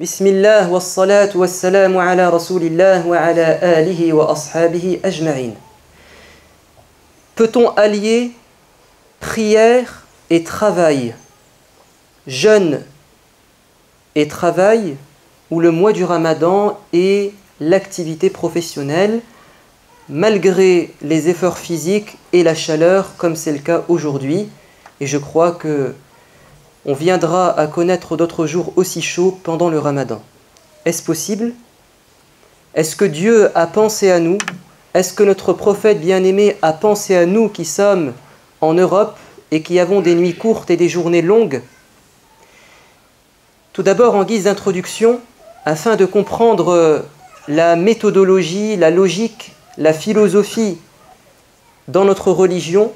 Bismillah wa salatu wa salamu ala rasulillah wa ala alihi wa ashabihi ajma'in. Peut-on allier prière et travail, jeûne et travail, ou le mois du Ramadan et l'activité professionnelle, malgré les efforts physiques et la chaleur, comme c'est le cas aujourd'hui? Et je crois que on viendra à connaître d'autres jours aussi chauds pendant le Ramadan. Est-ce possible? Est-ce que Dieu a pensé à nous? Est-ce que notre prophète bien-aimé a pensé à nous qui sommes en Europe et qui avons des nuits courtes et des journées longues? Tout d'abord, en guise d'introduction, afin de comprendre la méthodologie, la logique, la philosophie dans notre religion,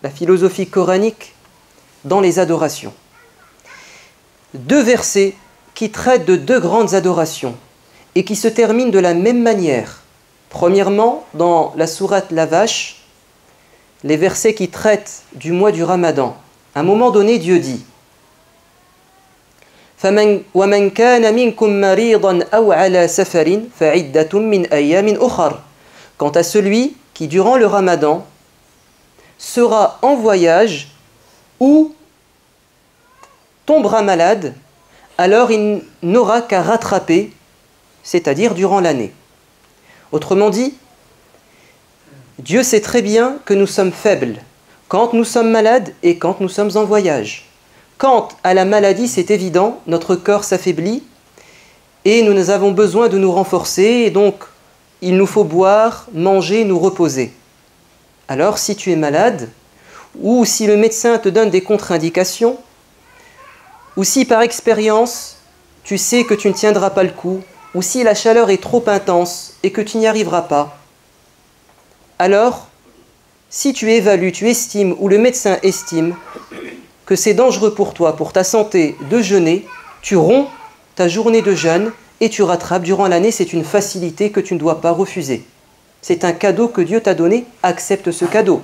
la philosophie coranique, dans les adorations. Deux versets qui traitent de deux grandes adorations et qui se terminent de la même manière. Premièrement, dans la sourate La Vache, les versets qui traitent du mois du Ramadan. À un moment donné, Dieu dit وَمَنْ كَانَ مِنْكُمْ مَرِيضًا أَوْ عَلَى سَفَرٍ فَعِدَّةٌ مِنْ أَيَّامٍ أُخَرٍ. Quant à celui qui, durant le Ramadan, sera en voyage ou tombera malade, alors il n'aura qu'à rattraper, c'est-à-dire durant l'année. Autrement dit, Dieu sait très bien que nous sommes faibles quand nous sommes malades et quand nous sommes en voyage. Quant à la maladie, c'est évident, notre corps s'affaiblit et nous avons besoin de nous renforcer, et donc il nous faut boire, manger, nous reposer. Alors si tu es malade, ou si le médecin te donne des contre-indications, ou si par expérience tu sais que tu ne tiendras pas le coup, ou si la chaleur est trop intense et que tu n'y arriveras pas, alors si tu évalues, tu estimes, ou le médecin estime que c'est dangereux pour toi, pour ta santé, de jeûner, tu romps ta journée de jeûne et tu rattrapes durant l'année. C'est une facilité que tu ne dois pas refuser. C'est un cadeau que Dieu t'a donné, accepte ce cadeau.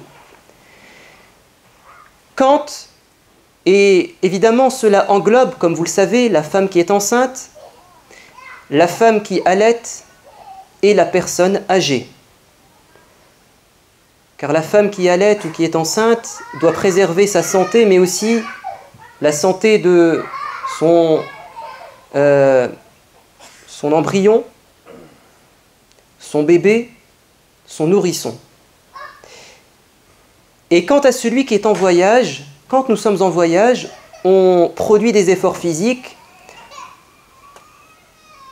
Quand, et évidemment cela englobe, comme vous le savez, la femme qui est enceinte, la femme qui allaite et la personne âgée. Car la femme qui allaite ou qui est enceinte doit préserver sa santé, mais aussi la santé de son embryon, son bébé, son nourrisson. Et quant à celui qui est en voyage, quand nous sommes en voyage, on produit des efforts physiques,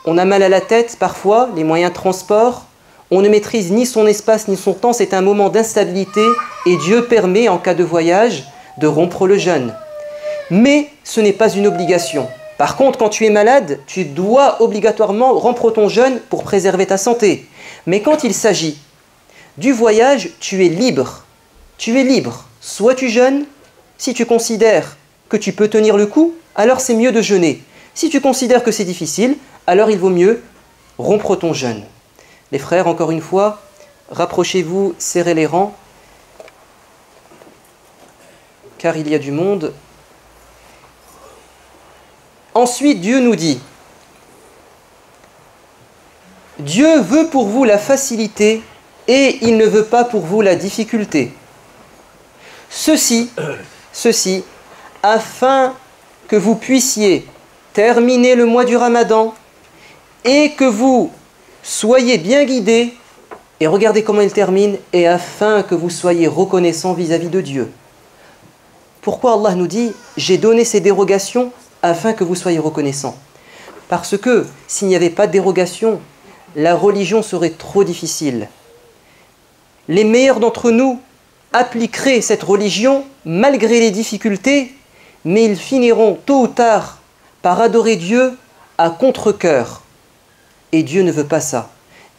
on a mal à la tête parfois, les moyens de transport, on ne maîtrise ni son espace ni son temps, c'est un moment d'instabilité et Dieu permet, en cas de voyage, de rompre le jeûne. Mais ce n'est pas une obligation. Par contre, quand tu es malade, tu dois obligatoirement rompre ton jeûne pour préserver ta santé. Mais quand il s'agit du voyage, tu es libre. Tu es libre. Soit tu jeûnes, si tu considères que tu peux tenir le coup, alors c'est mieux de jeûner. Si tu considères que c'est difficile, alors il vaut mieux rompre ton jeûne. Les frères, encore une fois, rapprochez-vous, serrez les rangs, car il y a du monde. Ensuite, Dieu nous dit, Dieu veut pour vous la facilité et il ne veut pas pour vous la difficulté. Ceci, afin que vous puissiez terminer le mois du Ramadan et que vous soyez bien guidés, et regardez comment il termine, et afin que vous soyez reconnaissants vis-à-vis de Dieu. Pourquoi Allah nous dit « J'ai donné ces dérogations afin que vous soyez reconnaissants » Parce que s'il n'y avait pas de dérogation, la religion serait trop difficile. Les meilleurs d'entre nous appliqueraient cette religion malgré les difficultés, mais ils finiront tôt ou tard par adorer Dieu à contre-cœur. Et Dieu ne veut pas ça.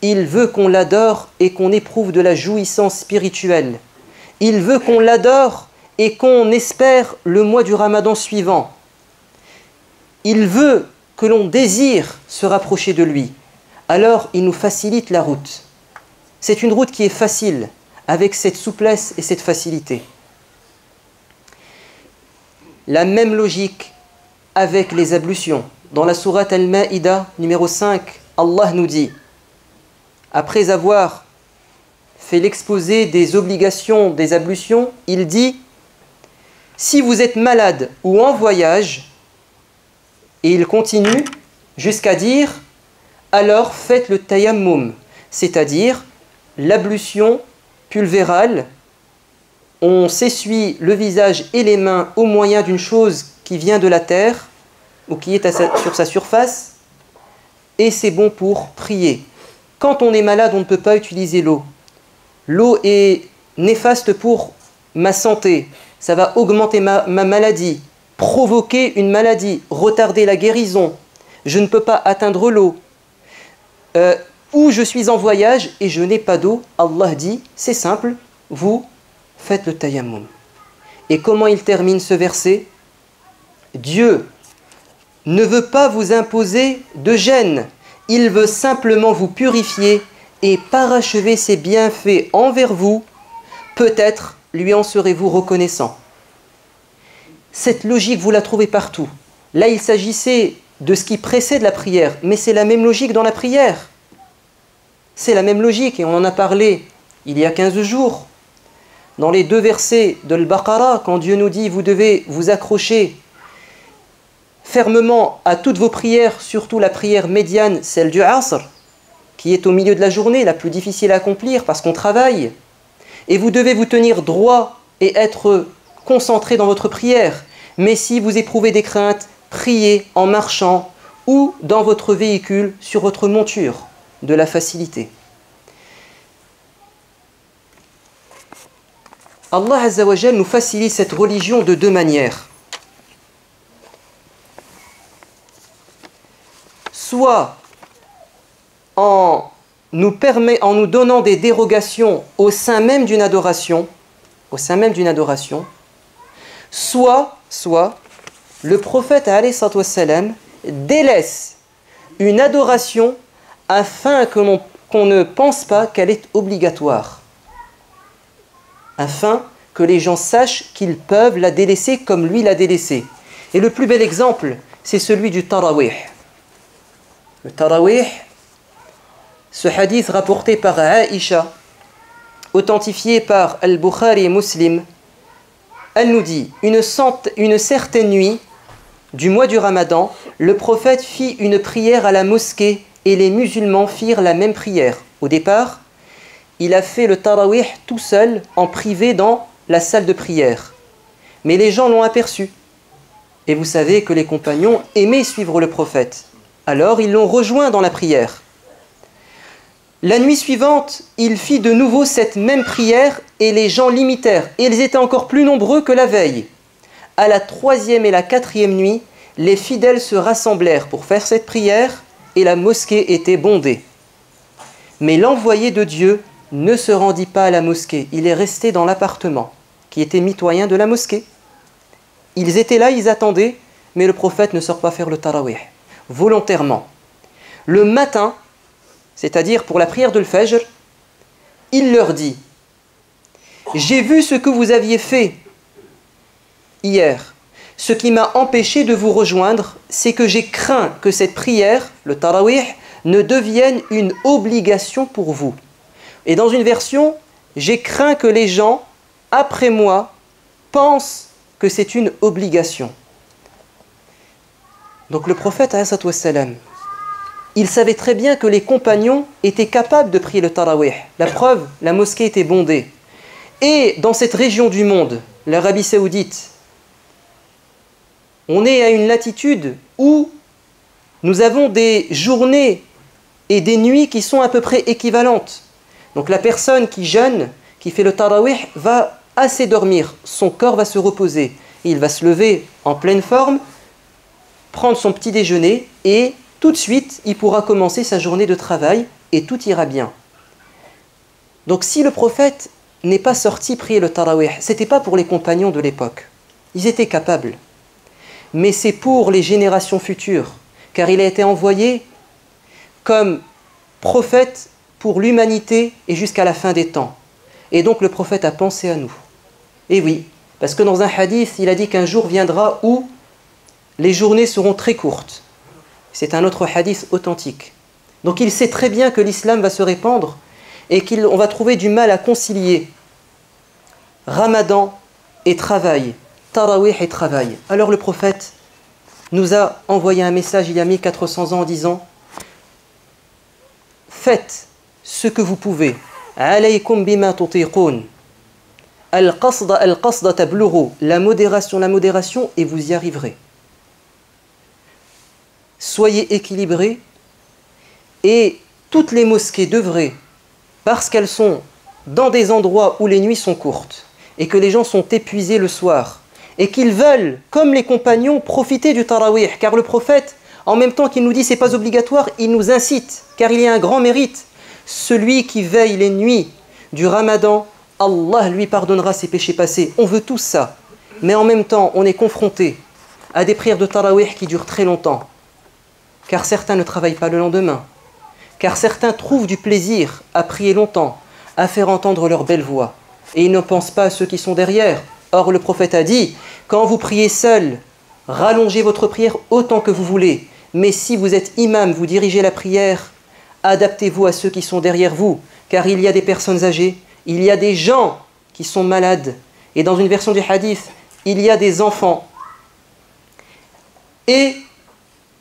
Il veut qu'on l'adore et qu'on éprouve de la jouissance spirituelle. Il veut qu'on l'adore et qu'on espère le mois du Ramadan suivant. Il veut que l'on désire se rapprocher de lui. Alors il nous facilite la route. C'est une route qui est facile, avec cette souplesse et cette facilité. La même logique avec les ablutions. Dans la sourate Al-Ma'ida, numéro 5, Allah nous dit, après avoir fait l'exposé des obligations des ablutions, il dit, si vous êtes malade ou en voyage, et il continue jusqu'à dire, alors faites le tayammum, c'est-à-dire l'ablution pulvérale. On s'essuie le visage et les mains au moyen d'une chose qui vient de la terre ou qui est sur sa surface, et c'est bon pour prier. Quand on est malade, on ne peut pas utiliser l'eau. L'eau est néfaste pour ma santé. Ça va augmenter ma maladie, provoquer une maladie, retarder la guérison. Je ne peux pas atteindre l'eau. Ou je suis en voyage et je n'ai pas d'eau. Allah dit, c'est simple, vous faites le tayammum. Et comment il termine ce verset? Dieu ne veut pas vous imposer de gêne. Il veut simplement vous purifier et parachever ses bienfaits envers vous. Peut-être lui en serez-vous reconnaissant. Cette logique, vous la trouvez partout. Là, il s'agissait de ce qui précède la prière, mais c'est la même logique dans la prière. C'est la même logique, et on en a parlé il y a 15 jours. Dans les 2 versets de l'Baqarah, quand Dieu nous dit « Vous devez vous accrocher fermement à toutes vos prières, surtout la prière médiane, celle du Asr, qui est au milieu de la journée, la plus difficile à accomplir parce qu'on travaille. Et vous devez vous tenir droit et être concentré dans votre prière. Mais si vous éprouvez des craintes, priez en marchant ou dans votre véhicule sur votre monture, de la facilité. » Allah Azza wa Jal nous facilite cette religion de 2 manières. Soit en nous donnant des dérogations au sein même d'une adoration, soit le prophète alayhi salatu wassalam délaisse une adoration afin qu'on ne pense pas qu'elle est obligatoire, afin que les gens sachent qu'ils peuvent la délaisser comme lui l'a délaissée. Et le plus bel exemple, c'est celui du Tarawih. Le Tarawih, ce hadith rapporté par Aïcha, authentifié par Al-Bukhari et Muslim, elle nous dit, une certaine nuit du mois du Ramadan, le prophète fit une prière à la mosquée et les musulmans firent la même prière. Au départ, il a fait le Tarawih tout seul, en privé dans la salle de prière. Mais les gens l'ont aperçu. Et vous savez que les compagnons aimaient suivre le prophète. Alors ils l'ont rejoint dans la prière. La nuit suivante, il fit de nouveau cette même prière et les gens l'imitèrent. Et ils étaient encore plus nombreux que la veille. À la 3e et la 4e nuit, les fidèles se rassemblèrent pour faire cette prière et la mosquée était bondée. Mais l'envoyé de Dieu ne se rendit pas à la mosquée. Il est resté dans l'appartement qui était mitoyen de la mosquée. Ils étaient là, ils attendaient, mais le prophète ne sort pas faire le tarawih, volontairement. Le matin, c'est-à-dire pour la prière de l'Fajr, il leur dit « J'ai vu ce que vous aviez fait hier. Ce qui m'a empêché de vous rejoindre, c'est que j'ai craint que cette prière, le tarawih, ne devienne une obligation pour vous. Et dans une version, j'ai craint que les gens, après moi, pensent que c'est une obligation. » Donc le prophète, alayhi salatu wassalam, il savait très bien que les compagnons étaient capables de prier le tarawih. La preuve, la mosquée était bondée. Et dans cette région du monde, l'Arabie Saoudite, on est à une latitude où nous avons des journées et des nuits qui sont à peu près équivalentes. Donc la personne qui jeûne, qui fait le tarawih, va assez dormir. Son corps va se reposer. Il va se lever en pleine forme, prendre son petit déjeuner et tout de suite, il pourra commencer sa journée de travail et tout ira bien. Donc si le prophète n'est pas sorti prier le tarawih, ce n'était pas pour les compagnons de l'époque. Ils étaient capables. Mais c'est pour les générations futures, car il a été envoyé comme prophète pour l'humanité et jusqu'à la fin des temps. Et donc le prophète a pensé à nous. Et oui, parce que dans un hadith, il a dit qu'un jour viendra où les journées seront très courtes. C'est un autre hadith authentique. Donc il sait très bien que l'islam va se répandre et qu'on va trouver du mal à concilier Ramadan et travail, Tarawih et travail. Alors le prophète nous a envoyé un message il y a 1400 ans en disant « Faites ce que vous pouvez. Alaykum bima tutiqun. Al-qasda tablughu. La modération, et vous y arriverez. Soyez équilibrés et toutes les mosquées devraient, parce qu'elles sont dans des endroits où les nuits sont courtes et que les gens sont épuisés le soir et qu'ils veulent, comme les compagnons, profiter du tarawih, car le prophète, en même temps qu'il nous dit c'est pas obligatoire, il nous incite, car il y a un grand mérite. Celui qui veille les nuits du Ramadan, Allah lui pardonnera ses péchés passés. On veut tout ça, mais en même temps on est confronté à des prières de tarawih qui durent très longtemps, car certains ne travaillent pas le lendemain, car certains trouvent du plaisir à prier longtemps, à faire entendre leur belle voix, et ils ne pensent pas à ceux qui sont derrière. Or le prophète a dit, quand vous priez seul, rallongez votre prière autant que vous voulez, mais si vous êtes imam, vous dirigez la prière, adaptez-vous à ceux qui sont derrière vous, car il y a des personnes âgées, il y a des gens qui sont malades, et dans une version du hadith, il y a des enfants, et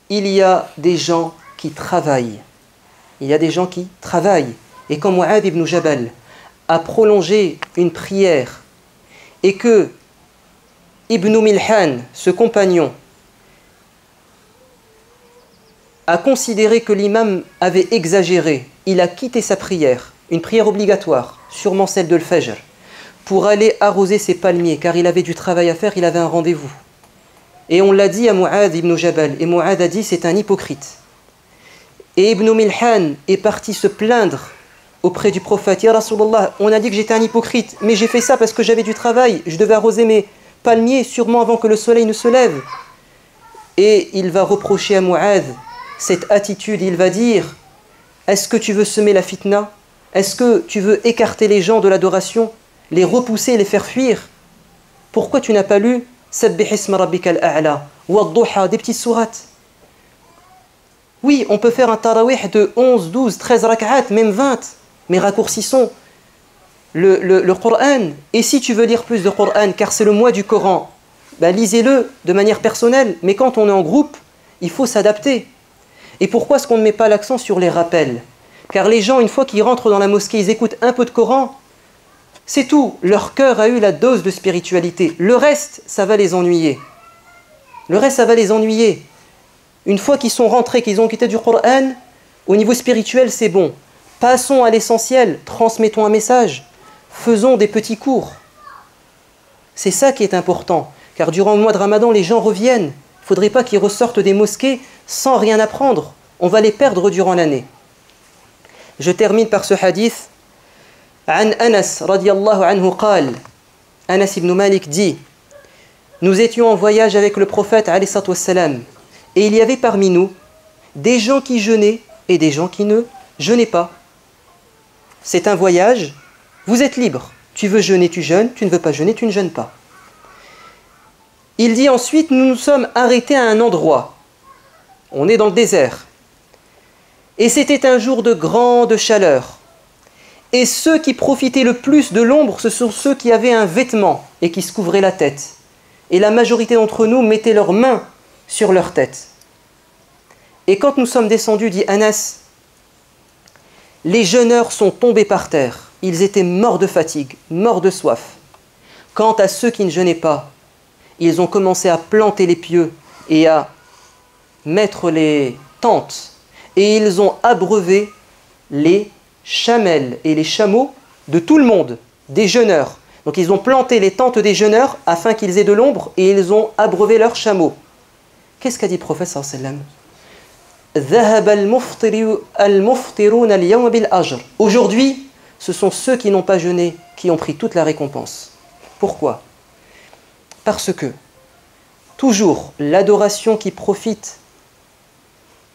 il y a des gens qui travaillent. Il y a des gens qui travaillent. Et quand Mu'adh ibn Jabal a prolongé une prière et que Ibn Milhan, ce compagnon, a considéré que l'imam avait exagéré, il a quitté sa prière, une prière obligatoire, sûrement celle de l'Fajr, pour aller arroser ses palmiers, car il avait du travail à faire, il avait un rendez-vous. Et on l'a dit à Mu'adh ibn Jabal, et Mu'adh a dit c'est un hypocrite. Et Ibn Milhan est parti se plaindre auprès du prophète. Ya Rasulallah, on a dit que j'étais un hypocrite, mais j'ai fait ça parce que j'avais du travail, je devais arroser mes palmiers sûrement avant que le soleil ne se lève. Et il va reprocher à Mu'adh cette attitude, il va dire, est-ce que tu veux semer la fitna? Est-ce que tu veux écarter les gens de l'adoration, les repousser, les faire fuir? Pourquoi tu n'as pas lu Sabbih isma rabbikal a'la wa ad-duha, des petites sourates? Oui, on peut faire un tarawih de 11, 12, 13 rak'at, même 20, mais raccourcissons le Coran. Et si tu veux lire plus de Coran, car c'est le mois du Coran, ben lisez-le de manière personnelle, mais quand on est en groupe, il faut s'adapter. Et pourquoi est-ce qu'on ne met pas l'accent sur les rappels? Car les gens, une fois qu'ils rentrent dans la mosquée, ils écoutent un peu de Coran, c'est tout. Leur cœur a eu la dose de spiritualité. Le reste, ça va les ennuyer. Le reste, ça va les ennuyer. Une fois qu'ils sont rentrés, qu'ils ont quitté du Coran, au niveau spirituel, c'est bon. Passons à l'essentiel, transmettons un message, faisons des petits cours. C'est ça qui est important, car durant le mois de Ramadan, les gens reviennent. Il ne faudrait pas qu'ils ressortent des mosquées sans rien apprendre. On va les perdre durant l'année. Je termine par ce hadith. An Anas, radiyallahu anhu, qal. Anas ibn Malik dit, nous étions en voyage avec le prophète, alayhi salatu wassalam, et il y avait parmi nous des gens qui jeûnaient et des gens qui ne jeûnaient pas. C'est un voyage, vous êtes libre. Tu veux jeûner, tu jeûnes, tu ne veux pas jeûner, tu ne jeûnes pas. Il dit ensuite, nous nous sommes arrêtés à un endroit. On est dans le désert. Et c'était un jour de grande chaleur. Et ceux qui profitaient le plus de l'ombre, ce sont ceux qui avaient un vêtement et qui se couvraient la tête. Et la majorité d'entre nous mettaient leurs mains sur leur tête. Et quand nous sommes descendus, dit Anas, les jeûneurs sont tombés par terre. Ils étaient morts de fatigue, morts de soif. Quant à ceux qui ne jeûnaient pas, ils ont commencé à planter les pieux et à mettre les tentes. Et ils ont abreuvé les chamelles et les chameaux de tout le monde, des jeûneurs. Donc ils ont planté les tentes des jeûneurs afin qu'ils aient de l'ombre et ils ont abreuvé leurs chameaux. Qu'est-ce qu'a dit le prophète sallallahu alayhi wa sallam? Aujourd'hui, ce sont ceux qui n'ont pas jeûné qui ont pris toute la récompense. Pourquoi? Parce que toujours l'adoration qui profite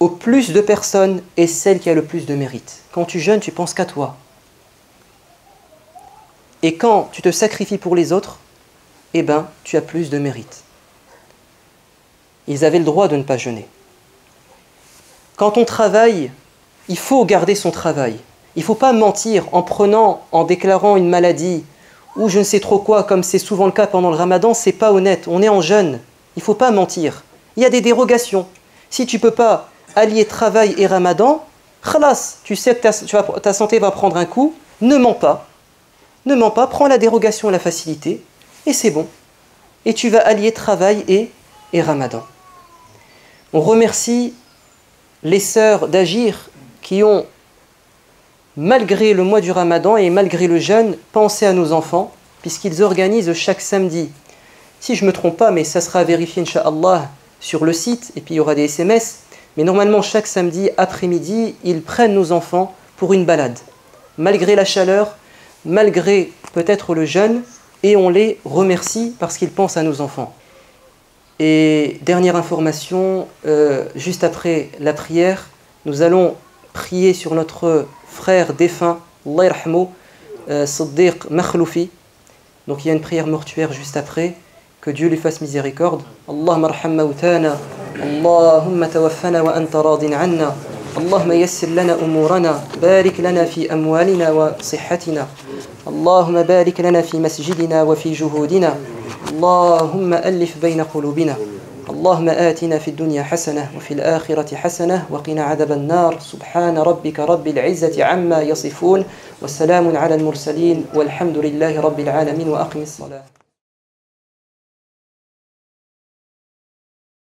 au plus de personnes est celle qui a le plus de mérite. Quand tu jeûnes, tu penses qu'à toi. Et quand tu te sacrifies pour les autres, eh ben, tu as plus de mérite. ils avaient le droit de ne pas jeûner. Quand on travaille, il faut garder son travail. Il ne faut pas mentir en déclarant une maladie ou je ne sais trop quoi, comme c'est souvent le cas pendant le ramadan, c'est pas honnête, on est en jeûne. Il ne faut pas mentir. Il y a des dérogations. Si tu ne peux pas allier travail et ramadan, khalas, tu sais que ta santé va prendre un coup, ne mens pas. Ne mens pas, prends la dérogation et la facilité, et c'est bon. Et tu vas allier travail et ramadan. On remercie les sœurs d'Agir qui ont, malgré le mois du ramadan et malgré le jeûne, pensé à nos enfants, puisqu'ils organisent chaque samedi. Si je ne me trompe pas, mais ça sera vérifié, Inch'Allah, sur le site, et puis il y aura des SMS, mais normalement, chaque samedi après-midi, ils prennent nos enfants pour une balade. Malgré la chaleur, malgré peut-être le jeûne, et on les remercie parce qu'ils pensent à nos enfants. Et dernière information, juste après la prière, nous allons prier sur notre frère défunt, Allah yarhamou, Siddiq Makhloufi. Donc il y a une prière mortuaire juste après. Que Dieu lui fasse miséricorde. Allahumma arham mawtana, Allahumma tawaffana wa anta radin anna, Allahumma yassir lana umurana, barik lana fi amwalina wa sihhatina, Allahumma barik lana fi masjidina wa fi juhudina, Allahumma allif bayna qulubina, اللهم آتنا في الدنيا حسنة وفي الآخرة حسنة وقنا عذاب النار سبحان ربك رب العزة عما يصفون والسلام على المرسلين والحمد لله رب العالمين وأقم الصلاة